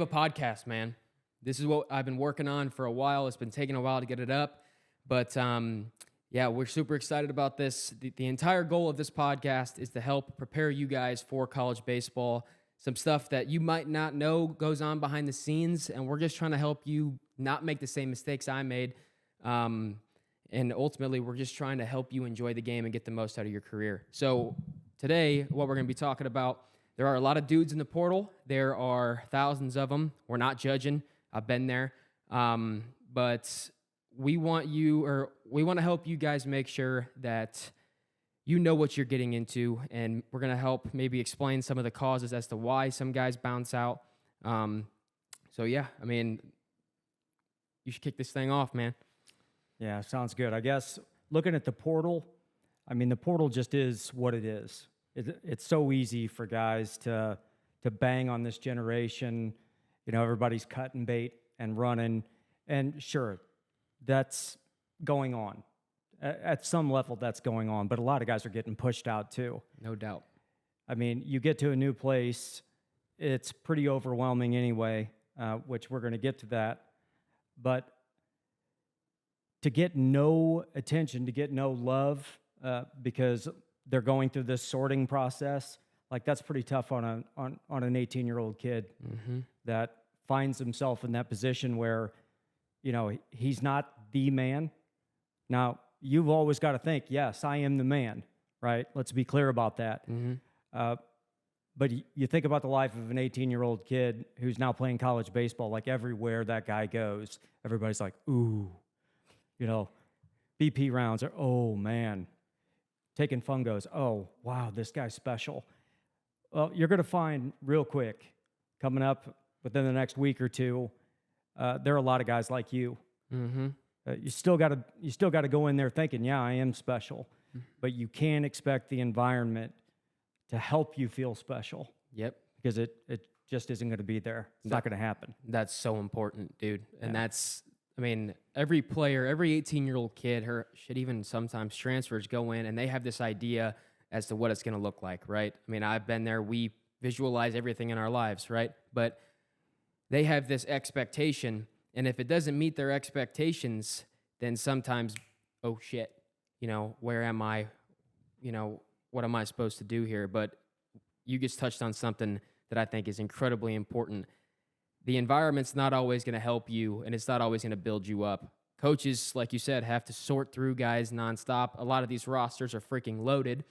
podcast, man. This is what I've been working on for a while. It's been taking a while to get it up, but yeah, we're super excited about this. The entire goal of this podcast is to help prepare you guys for college baseball. Some stuff that you might not know goes on behind the scenes, and we're just trying to help you not make the same mistakes I made. And ultimately, we're just trying to help you enjoy the game and get the most out of your career. So today, what we're going to be talking about, there are a lot of dudes in the portal. There are thousands of them. We're not judging. I've been there. But we want to help you guys make sure that you know what you're getting into, and we're going to help maybe explain some of the causes as to why some guys bounce out. So yeah, I mean, you should kick this thing off, man. Yeah, sounds good. I guess looking at the portal, I mean, the portal just is what it is. It's so easy for guys to bang on this generation. You know, everybody's cutting bait and running. And sure, that's going on. At some level, that's going on. But a lot of guys are getting pushed out too. No doubt. I mean, you get to a new place, it's pretty overwhelming anyway, which we're going to get to that. But to get no attention, to get no love, because they're going through this sorting process, like that's pretty tough on an 18-year-old kid that finds himself in that position where, you know, he's not the man. Now, you've always got to think, yes, I am the man, right? Let's be clear about that. But you think about the life of an 18-year-old kid who's now playing college baseball, like everywhere that guy goes, everybody's like, ooh. You know, BP rounds are, oh, man. Taking fungos, oh, wow, this guy's special. Well, you're going to find real quick, coming up within the next week or two, there are a lot of guys like you. You still got to go in there thinking, yeah, I am special. But you can't expect the environment to help you feel special. Yep. Because it just isn't going to be there. It's not going to happen. That's so important, dude. And that's, I mean, every player, every 18-year-old kid, shit, even sometimes transfers go in and they have this idea as to what it's going to look like, right? I mean, I've been there. We visualize everything in our lives, right? But they have this expectation, and if it doesn't meet their expectations, then sometimes, oh shit, you know, where am I? You know, what am I supposed to do here? But you just touched on something that I think is incredibly important. The environment's not always going to help you, and it's not always going to build you up. Coaches, like you said, have to sort through guys nonstop. A lot of these rosters are freaking loaded,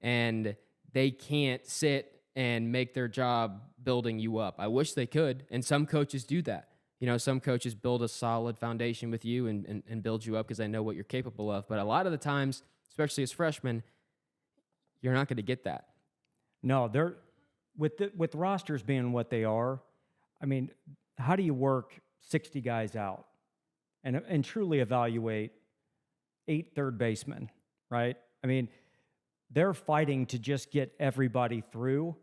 and they can't sit and make their job building you up. I wish they could, and some coaches do that. You know, some coaches build a solid foundation with you and build you up because they know what you're capable of. But a lot of the times, especially as freshmen, you're not going to get that. No, with rosters being what they are, I mean, how do you work 60 guys out and truly evaluate 8 third basemen, right? I mean, they're fighting to just get everybody through.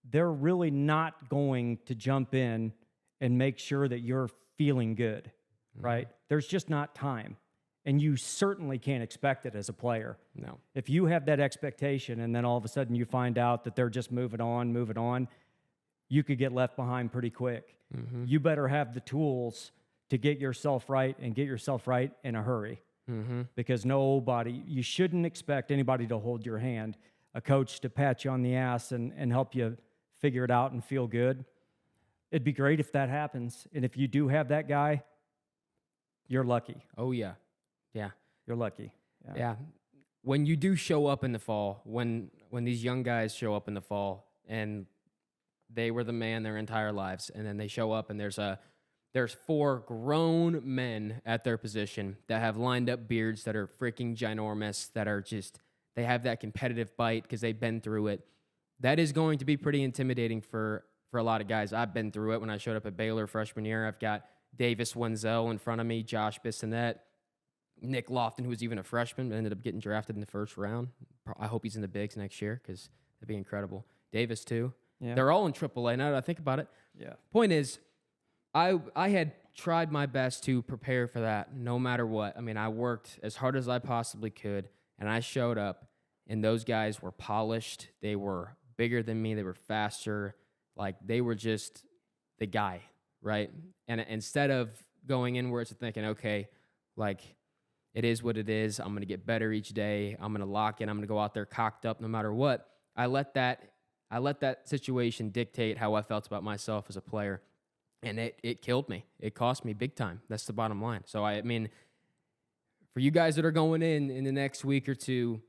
They're really not going to jump in and make sure that you're feeling good, right? There's just not time. And you certainly can't expect it as a player. No. If you have that expectation and then all of a sudden you find out that they're just moving on, you could get left behind pretty quick. You better have the tools to get yourself right and get yourself right in a hurry. Because you shouldn't expect anybody to hold your hand, a coach to pat you on the ass and help you figure it out and feel good. It'd be great if that happens. And if you do have that guy, you're lucky. Oh, yeah. Yeah. You're lucky. Yeah. When you do show up in the fall, when these young guys show up in the fall and they were the man their entire lives, and then they show up and there's 4 grown men at their position that have lined up beards that are freaking ginormous, that are just, they have that competitive bite because they've been through it. That is going to be pretty intimidating for a lot of guys. I've been through it when I showed up at Baylor freshman year. I've got Davis Wenzel in front of me, Josh Bissonette, Nick Lofton, who was even a freshman, but ended up getting drafted in the first round. I hope he's in the bigs next year because that'd be incredible. Davis, too. Yeah. They're all in AAA now that I think about it. Yeah. Point is, I had tried my best to prepare for that no matter what. I mean, I worked as hard as I possibly could, and I showed up, and those guys were polished. They were bigger than me. They were faster. Like, they the guy, right? And instead of going inwards and thinking, okay, like it is what it is. I'm going to get better each day. I'm going to lock in. I'm going to go out there cocked up no matter what. I let that situation dictate how I felt about myself as a player. And it killed me. It cost me big time. That's the bottom line. So, I mean, for you guys that are going in the next week or two,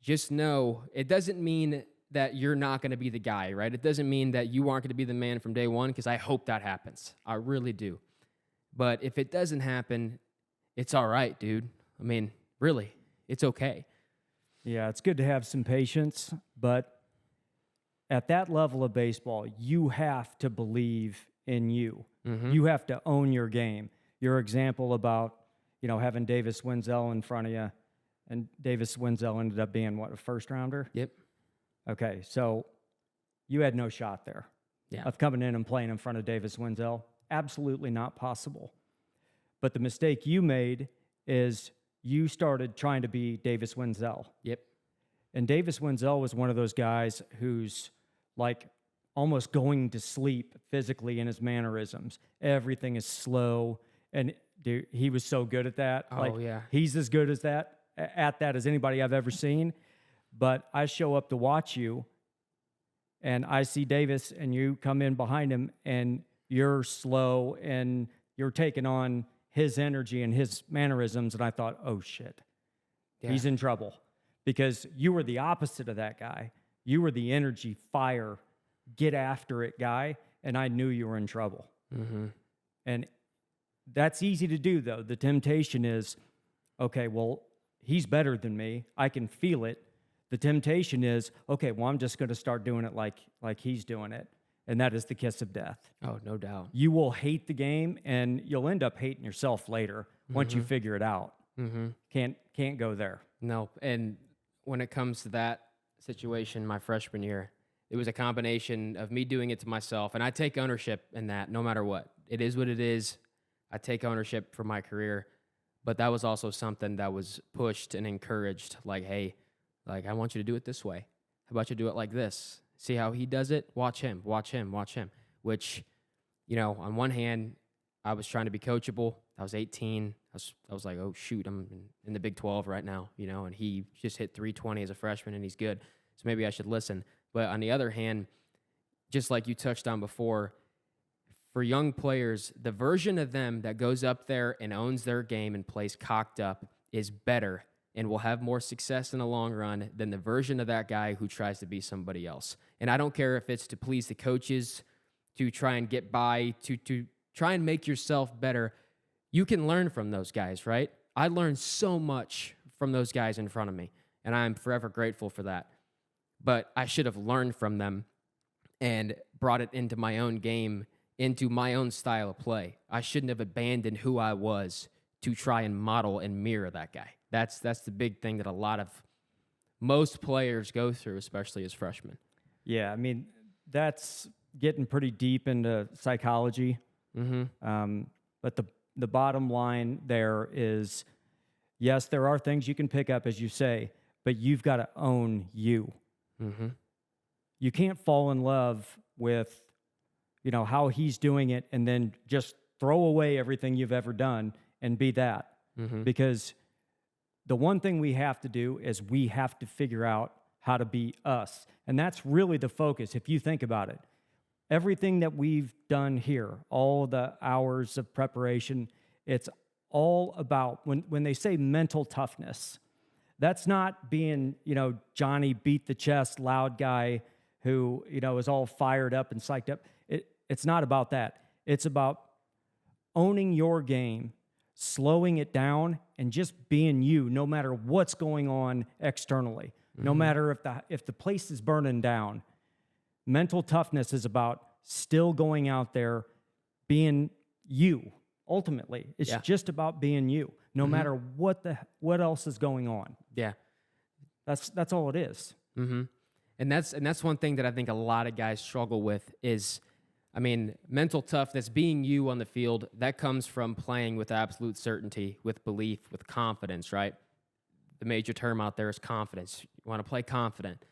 just know it doesn't mean that you're not going to be the guy, right? It doesn't mean that you aren't going to be the man from day one, because I hope that happens. I really do. But if it doesn't happen, it's all right, dude. I mean, really, it's okay. Yeah, it's good to have some patience, but at that level of baseball, you have to believe in you. Mm-hmm. You have to own your game. Your example about, having Davis Wenzel in front of you, and Davis Wenzel ended up being, what, a first rounder? Yep. Okay, so you had no shot there of coming in and playing in front of Davis Wenzel. Absolutely not possible. But the mistake you made is you started trying to be Davis Wenzel. Yep. And Davis Wenzel was one of those guys who's like almost going to sleep physically in his mannerisms. Everything is slow. And dude, he was so good at that. Oh, yeah. He's as good as that as anybody I've ever seen. But I show up to watch you, and I see Davis, and you come in behind him, and you're slow, and you're taking on his energy and his mannerisms. And I thought, oh, shit, he's in trouble. Because you were the opposite of that guy. You were the energy, fire, get after it guy, and I knew you were in trouble. Mm-hmm. And that's easy to do, though. The temptation is, okay, well, he's better than me. I can feel it. The temptation is, okay, well, I'm just going to start doing it like he's doing it. And that is the kiss of death. Oh, no doubt. You will hate the game, and you'll end up hating yourself later once you figure it out. Mm-hmm. Can't go there. No, and when it comes to that situation my freshman year, it was a combination of me doing it to myself, and I take ownership in that no matter what. It is what it is. I take ownership for my career, but that was also something that was pushed and encouraged, like, hey, like, I want you to do it this way. How about you do it like this? See how he does it? Watch him, watch him, watch him. Which, on one hand, I was trying to be coachable. I was 18. I was like, oh, shoot, I'm in the Big 12 right now, and he just hit 320 as a freshman, and he's good. So maybe I should listen. But on the other hand, just like you touched on before, for young players, the version of them that goes up there and owns their game and plays cocked up is better and will have more success in the long run than the version of that guy who tries to be somebody else. And I don't care if it's to please the coaches, to try and get by, to try and make yourself better. You can learn from those guys, right? I learned so much from those guys in front of me, and I'm forever grateful for that. But I should have learned from them and brought it into my own game, into my own style of play. I shouldn't have abandoned who I was to try and model and mirror that guy. That's the big thing that most players go through, especially as freshmen. Yeah, I mean, that's getting pretty deep into psychology. Mm-hmm. But the bottom line there is, yes, there are things you can pick up, as you say, but you've got to own you. Mm-hmm. You can't fall in love with, how he's doing it and then just throw away everything you've ever done and be that. Mm-hmm. Because the one thing we have to do is we have to figure out how to be us. And that's really the focus, if you think about it. Everything that we've done here, all the hours of preparation, it's all about, when they say mental toughness, that's not being, Johnny beat the chest, loud guy who, is all fired up and psyched up. It's not about that. It's about owning your game, slowing it down, and just being you, no matter what's going on externally. Mm-hmm. No matter if the place is burning down. Mental toughness is about still going out there, being you. Ultimately, it's just about being you, no mm-hmm. matter what else is going on. Yeah, that's all it is. Mm-hmm. And that's one thing that I think a lot of guys struggle with is, mental toughness, being you on the field. That comes from playing with absolute certainty, with belief, with confidence. Right? The major term out there is confidence. You want to play confident,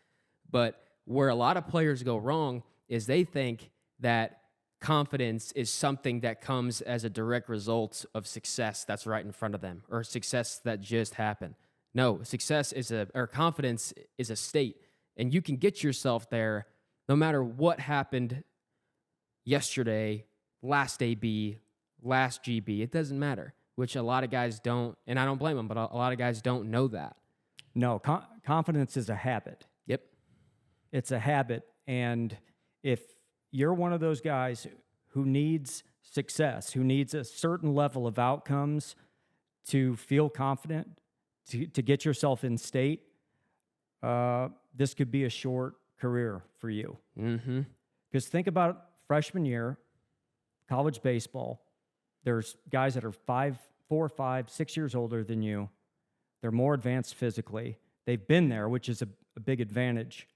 but where a lot of players go wrong is they think that confidence is something that comes as a direct result of success that's right in front of them or success that just happened. No, confidence is a state, and you can get yourself there no matter what happened yesterday, last AB, last GB. It doesn't matter, which a lot of guys don't, and I don't blame them, but a lot of guys don't know that. No, confidence is a habit. Yep. It's a habit. And if you're one of those guys who needs success, who needs a certain level of outcomes to feel confident, to get yourself in state, this could be a short career for you. Mm-hmm. Because think about freshman year, college baseball. There's guys that are 4, 5, 6 years older than you. They're more advanced physically. They've been there, which is a big advantage.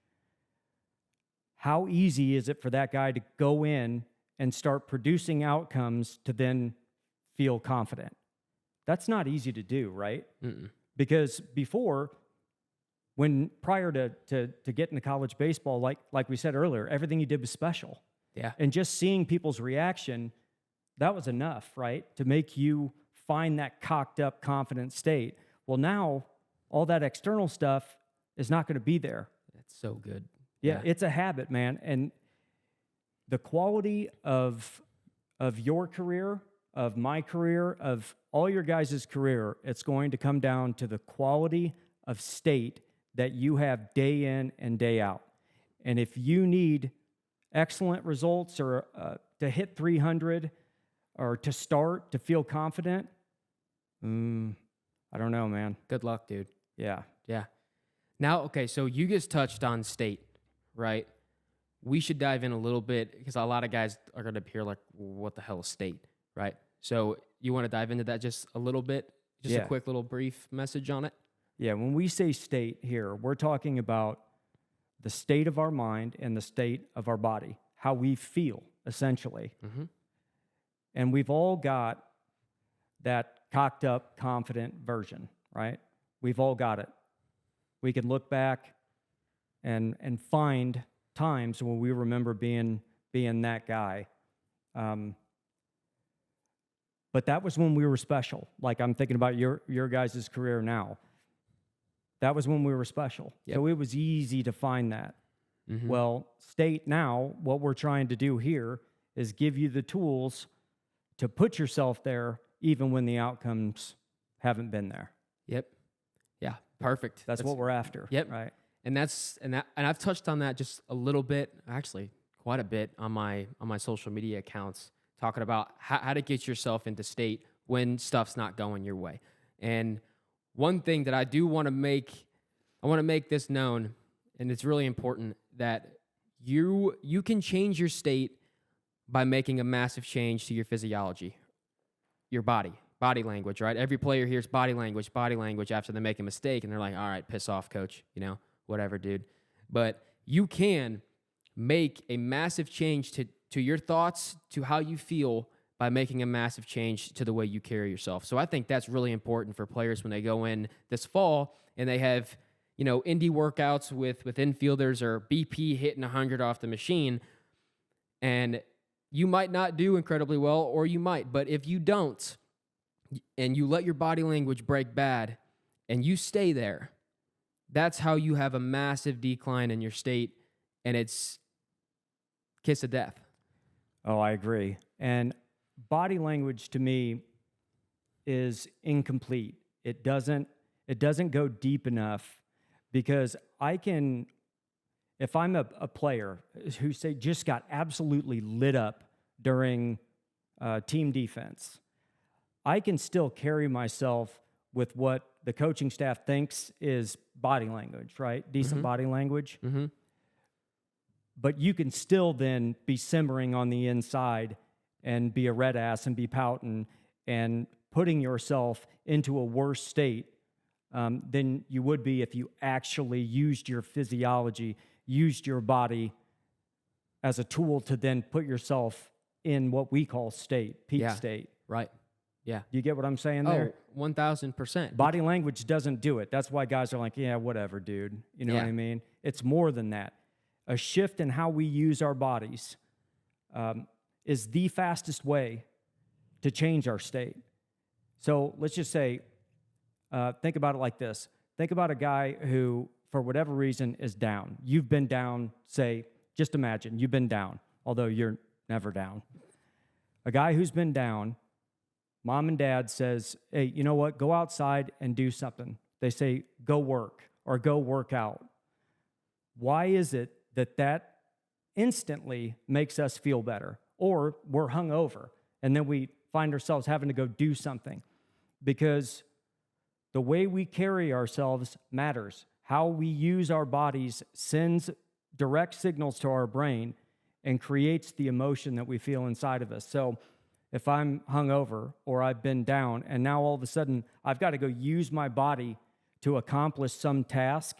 How easy is it for that guy to go in and start producing outcomes to then feel confident? That's not easy to do, right? Mm-mm. Because before, prior to getting to college baseball, like we said earlier, everything you did was special. Yeah. And just seeing people's reaction, that was enough, right? To make you find that cocked up, confident state. Well, now all that external stuff is not going to be there. That's so good. Yeah, it's a habit, man. And the quality of your career, of my career, of all your guys' career, it's going to come down to the quality of state that you have day in and day out. And if you need excellent results or to hit 300 or to start to feel confident, I don't know, man. Good luck, dude. Yeah. Yeah. Now, okay, so you just touched on state, right? We should dive in a little bit because a lot of guys are going to appear like, what the hell is state, right? So you want to dive into that just a little bit? Just a quick little brief message on it? Yeah, when we say state here, we're talking about the state of our mind and the state of our body, how we feel, essentially. Mm-hmm. And we've all got that cocked up, confident version, right? We've all got it. We can look back and find times when we remember being that guy. But that was when we were special. Like I'm thinking about your guys' career now. That was when we were special. Yep. So it was easy to find that. Mm-hmm. Well, state now, what we're trying to do here is give you the tools to put yourself there even when the outcomes haven't been there. Yep. Yeah, perfect. That's what we're after. Yep. Right. And I've touched on that just a little bit, actually quite a bit on my social media accounts, talking about how to get yourself into state when stuff's not going your way. And one thing that I do want to make this known, and it's really important, that you can change your state by making a massive change to your physiology, your body language, right? Every player hears body language after they make a mistake, and they're like, all right, piss off, coach, whatever, dude. But you can make a massive change to your thoughts, to how you feel, by making a massive change to the way you carry yourself. So I think that's really important for players when they go in this fall and they have, indie workouts with infielders or BP hitting 100 off the machine. And you might not do incredibly well, or you might. But if you don't, and you let your body language break bad, and you stay there, that's how you have a massive decline in your state, and it's kiss of death. Oh, I agree. And body language to me is incomplete. It doesn't go deep enough, because if I'm a player who just got absolutely lit up during team defense, I can still carry myself with what the coaching staff thinks is body language, right? Decent body language. Mm-hmm. But you can still then be simmering on the inside and be a red ass and be pouting and putting yourself into a worse state than you would be if you actually used your physiology, used your body as a tool to then put yourself in what we call peak state. Right. Yeah. Do you get what I'm saying there? Oh, 1,000%. Body language doesn't do it. That's why guys are like, yeah, whatever, dude. You know what I mean? It's more than that. A shift in how we use our bodies. is the fastest way to change our state. So let's just say, think about it like this. Think about a guy who, for whatever reason, is down. You've been down, say, just imagine you've been down, although you're never down. A guy who's been down, mom and dad says, hey, you know what? Go outside and do something. They say, go work or go work out. Why is it that instantly makes us feel better? Or we're hungover and then we find ourselves having to go do something, because the way we carry ourselves matters. How we use our bodies sends direct signals to our brain and creates the emotion that we feel inside of us. So if I'm hungover or I've been down and now all of a sudden I've got to go use my body to accomplish some task,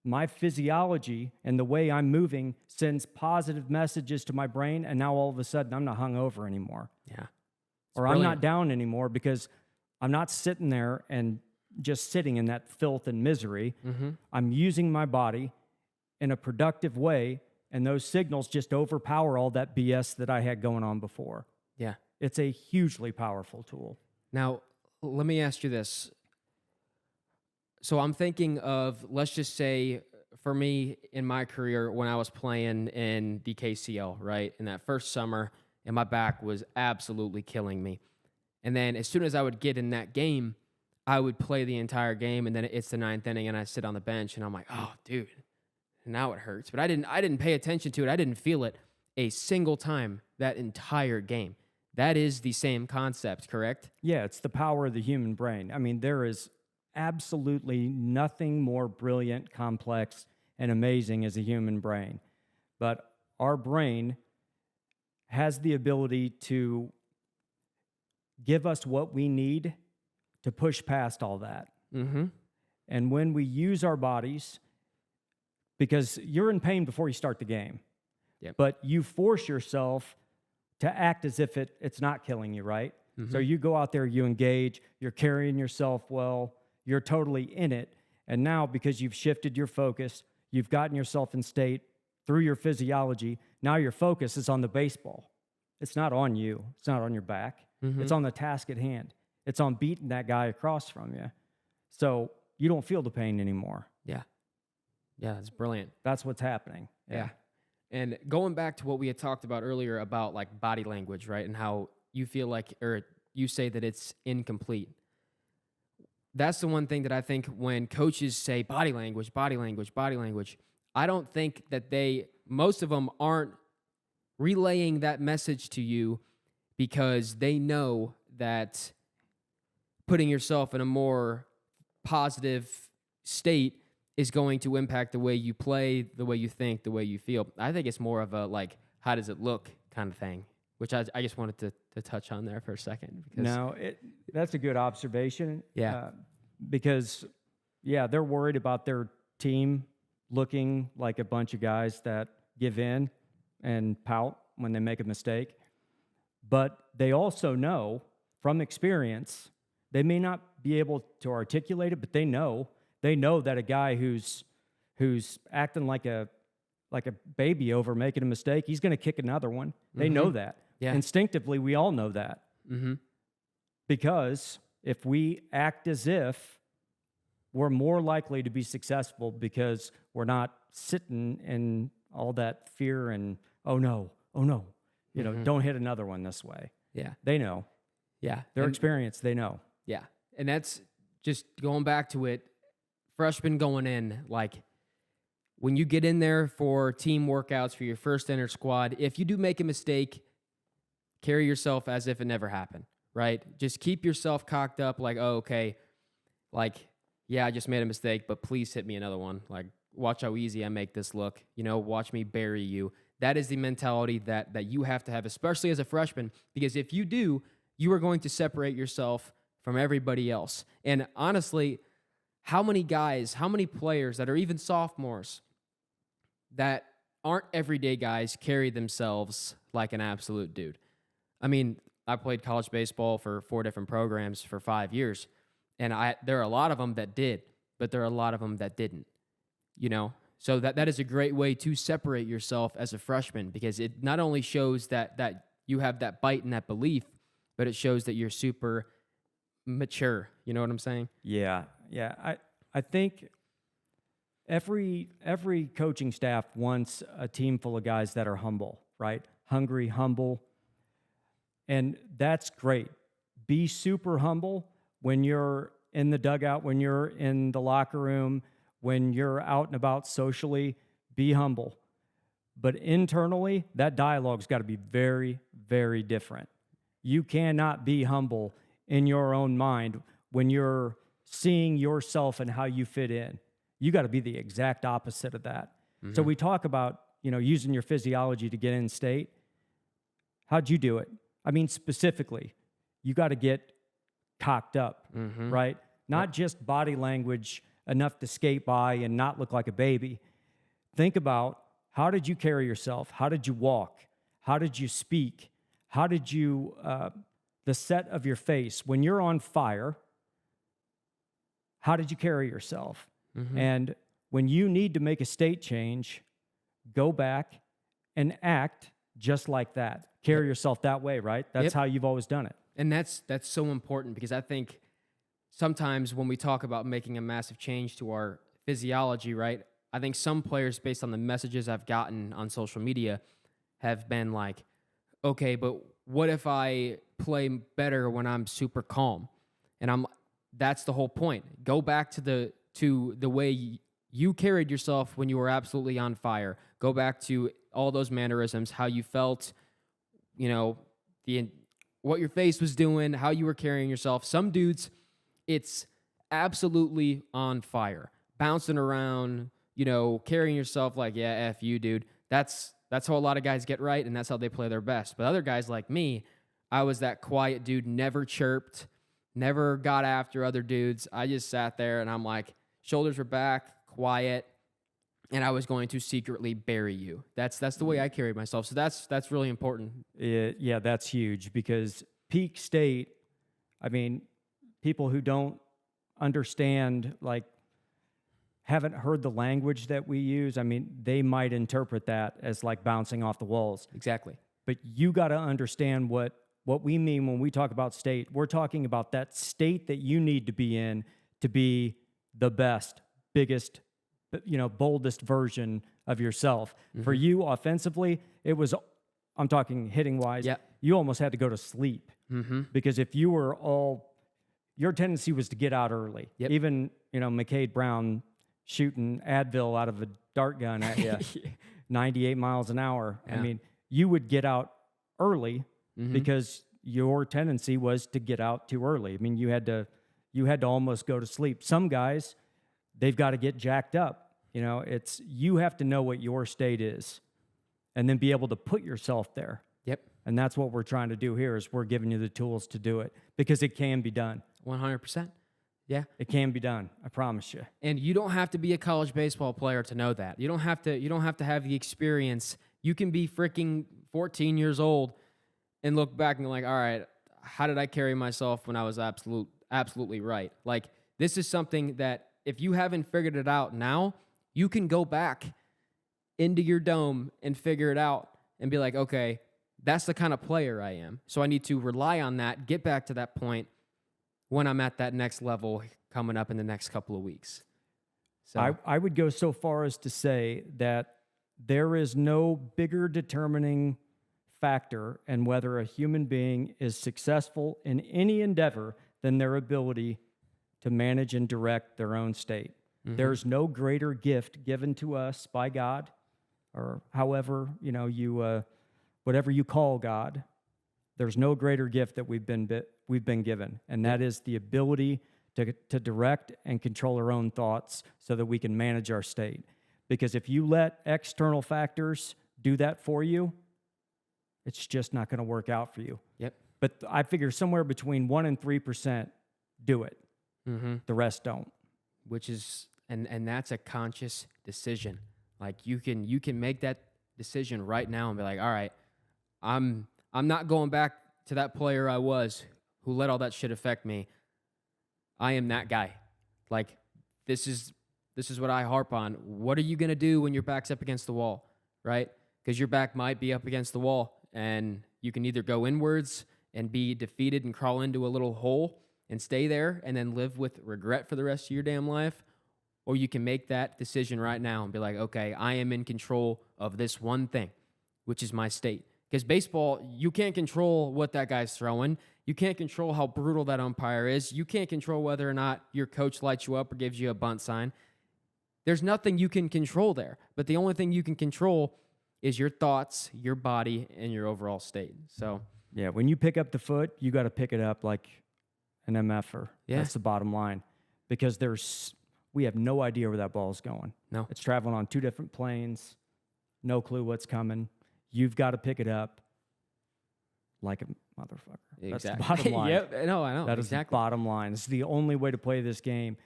my physiology and the way I'm moving sends positive messages to my brain, and now all of a sudden I'm not hungover anymore. Yeah. Or I'm not down anymore because I'm not sitting there and just sitting in that filth and misery. Mm-hmm. I'm using my body in a productive way, and those signals just overpower all that BS that I had going on before. Yeah. It's a hugely powerful tool. Now, let me ask you this. So I'm thinking of, let's just say, for me in my career when I was playing in the KCL, right, in that first summer, and my back was absolutely killing me. And then as soon as I would get in that game, I would play the entire game, and then it's the ninth inning, and I sit on the bench, and I'm like, oh, dude, now it hurts. But I didn't pay attention to it. I didn't feel it a single time that entire game. That is the same concept, correct? Yeah, it's the power of the human brain. I mean, there is absolutely nothing more brilliant, complex, and amazing as a human brain. But our brain has the ability to give us what we need to push past all that. Mm-hmm. And when we use our bodies, because you're in pain before you start the game, Yep. but you force yourself to act as if it's not killing you, right? Mm-hmm. So you go out there, you engage, you're carrying yourself well, you're totally in it. And now, because you've shifted your focus, you've gotten yourself in state through your physiology, now your focus is on the baseball. It's not on you. It's not on your back. Mm-hmm. It's on the task at hand. It's on beating that guy across from you. So you don't feel the pain anymore. Yeah. Yeah, it's brilliant. That's what's happening. Yeah. And going back to what we had talked about earlier about like body language, right? And how you feel like, or you say that it's incomplete. That's the one thing that I think when coaches say body language, body language, body language, I don't think that most of them aren't relaying that message to you because they know that putting yourself in a more positive state is going to impact the way you play, the way you think, the way you feel. I think it's more of a like, how does it look kind of thing, which I just wanted to touch on there for a second. Because No, that's a good observation. Yeah. Because, yeah, they're worried about their team looking like a bunch of guys that give in and pout when they make a mistake. But they also know from experience, they may not be able to articulate it, but they know that a guy who's acting like a baby over making a mistake, he's going to kick another one. They Mm-hmm. know that. Yeah. Instinctively, we all know that. Mm-hmm. Because if we act as if, we're more likely to be successful because we're not sitting in all that fear and, oh no, you know, don't hit another one this way. Yeah. They know. Yeah. Their And- experience, they know. Yeah. And that's just going back to it, freshman going in, like when you get in there for team workouts for your first inner squad, if you do make a mistake, carry yourself as if it never happened, right? Just keep yourself cocked up like, oh, okay, like, yeah, I just made a mistake, but please hit me another one. Like, watch how easy I make this look. You know, watch me bury you. That is the mentality that you have to have, especially as a freshman, because if you do, you are going to separate yourself from everybody else. And honestly, how many guys, how many players that are even sophomores that aren't everyday guys carry themselves like an absolute dude? I mean, I played college baseball for 4 different programs for 5 years, and there are a lot of them that did, but there are a lot of them that didn't, you know? So that is a great way to separate yourself as a freshman, because it not only shows that you have that bite and that belief, but it shows that you're super mature. You know what I'm saying? Yeah, yeah. I think every coaching staff wants a team full of guys that are humble, right? Hungry, humble, and that's great. Be super humble when you're in the dugout, when you're in the locker room, when you're out and about socially. Be humble, but internally, that dialogue's got to be very, very different. You cannot be humble in your own mind when you're seeing yourself and how you fit in. You got to be the exact opposite of that. So we talk about, using your physiology to get in state. How'd you do it? I mean, specifically, you got to get cocked up, right? Not just body language enough to skate by and not look like a baby. Think about, how did you carry yourself? How did you walk? How did you speak? How did you, the set of your face, when you're on fire, how did you carry yourself? And when you need to make a state change, go back and act just like that. Carry yourself that way, right? That's how you've always done it. And that's so important, because I think sometimes when we talk about making a massive change to our physiology, right? I think some players, based on the messages I've gotten on social media, have been like, okay, but what if I play better when I'm super calm? And that's the whole point. Go back to the way you carried yourself when you were absolutely on fire. Go back to all those mannerisms, how you felt, what your face was doing, how you were carrying yourself. Some dudes, it's absolutely on fire, bouncing around, carrying yourself like, yeah, F you, dude. That's how a lot of guys get right, and that's how they play their best. But other guys like me, I was that quiet dude, never chirped, never got after other dudes. I just sat there, and I'm like, shoulders were back, quiet, and I was going to secretly bury you. That's the way I carried myself. So that's really important. Yeah, that's huge, because peak state, I mean, people who don't understand, like, haven't heard the language that we use, I mean, they might interpret that as like bouncing off the walls. Exactly. But you got to understand what we mean when we talk about state. We're talking about that state that you need to be in to be the best, biggest, boldest version of yourself. For you offensively, I'm talking hitting wise, you almost had to go to sleep. Because if you were your tendency was to get out early. Even, McCade Brown shooting Advil out of a dart gun at you, 98 miles an hour. I mean, you would get out early because your tendency was to get out too early. I mean, you had to almost go to sleep. Some guys, they've got to get jacked up. You have to know what your state is and then be able to put yourself there. And that's what we're trying to do here, is we're giving you the tools to do it, because it can be done. 100%. Yeah. It can be done. I promise you. And you don't have to be a college baseball player to know that. You don't have to have the experience. You can be freaking 14 years old and look back and be like, all right, how did I carry myself when I was absolutely right? Like, this is something that if you haven't figured it out now, you can go back into your dome and figure it out and be like, okay, that's the kind of player I am. So I need to rely on that, get back to that point when I'm at that next level coming up in the next couple of weeks. So I would go so far as to say that there is no bigger determining factor in whether a human being is successful in any endeavor than their ability to manage and direct their own state. There's no greater gift given to us by God, or however, whatever you call God. There's no greater gift that we've been given, and that is the ability to direct and control our own thoughts so that we can manage our state. Because if you let external factors do that for you, it's just not going to work out for you. But I figure somewhere between 1% and 3% do it. The rest don't. Which is, and that's a conscious decision. Like, you can make that decision right now and be like, all right, I'm not going back to that player I was who let all that shit affect me. I am that guy. Like, this is this is what I harp on. What are you going to do when your back's up against the wall, right? Because your back might be up against the wall, and you can either go inwards and be defeated and crawl into a little hole and stay there and then live with regret for the rest of your damn life, or you can make that decision right now and be like, okay, I am in control of this one thing, which is my state. Because baseball, you can't control what that guy's throwing. You can't control how brutal that umpire is. You can't control whether or not your coach lights you up or gives you a bunt sign. There's nothing you can control there. But the only thing you can control is your thoughts, your body, and your overall state. So, yeah, when you pick up the foot, you got to pick it up like an MFer. Yeah. That's the bottom line. Because we have no idea where that ball is going. No. It's traveling on 2 different planes. No clue what's coming. You've got to pick it up like a motherfucker. Exactly. That's the bottom line. Yep. No, I know. That is the bottom line. It's the only way to play this game.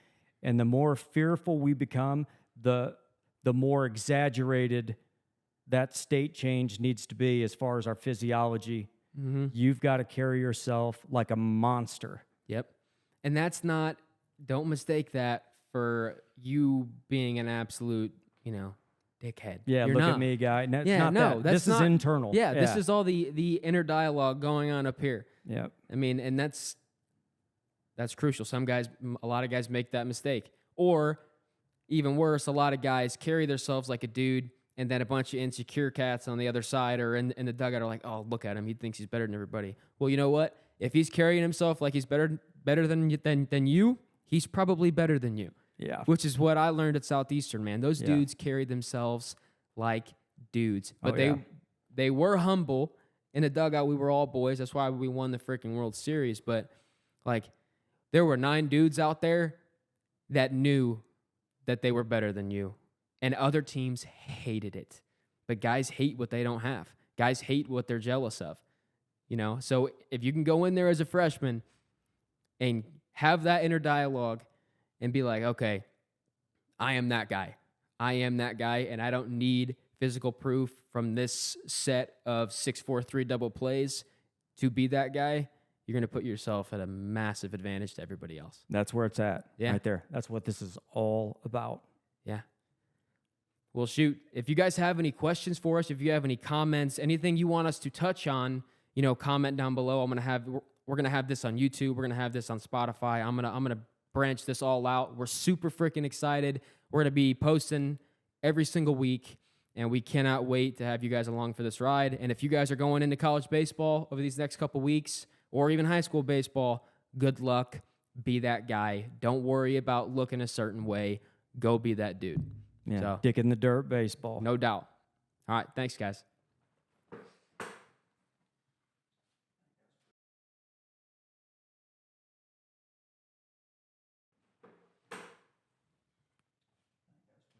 And the more fearful we become, the more exaggerated that state change needs to be as far as our physiology. Mm-hmm. You've got to carry yourself like a monster. Yep. And that's not, don't mistake that for you being an absolute, dickhead. Yeah, You're look not. at me, guy. No, it's Yeah, not no, that. that's This is not- internal. Yeah, this is all the inner dialogue going on up here. Yep. I mean, and that's crucial. A lot of guys make that mistake. Or even worse, a lot of guys carry themselves like a dude, and then a bunch of insecure cats on the other side or in the dugout are like, oh, look at him. He thinks he's better than everybody. Well, you know what? If he's carrying himself like he's better than you, he's probably better than you. Yeah. Which is what I learned at Southeastern, man. Those dudes carried themselves like dudes. But they were humble. In the dugout, we were all boys. That's why we won the freaking World Series. But, there were 9 dudes out there that knew that they were better than you. And other teams hated it. But guys hate what they don't have. Guys hate what they're jealous of. So if you can go in there as a freshman and have that inner dialogue and be like, okay, I am that guy. I am that guy, and I don't need physical proof from this set of 6-4-3 double plays to be that guy, you're going to put yourself at a massive advantage to everybody else. That's where it's at. Yeah. Right there. That's what this is all about. Yeah. Well, shoot, if you guys have any questions for us, if you have any comments, anything you want us to touch on, comment down below. We're going to have this on YouTube. We're going to have this on Spotify. I'm going to branch this all out. We're super freaking excited. We're going to be posting every single week, and we cannot wait to have you guys along for this ride. And if you guys are going into college baseball over these next couple weeks or even high school baseball, good luck. Be that guy. Don't worry about looking a certain way. Go be that dude. Yeah. So, Dick in the dirt baseball. no doubt. All right. Thanks, guys.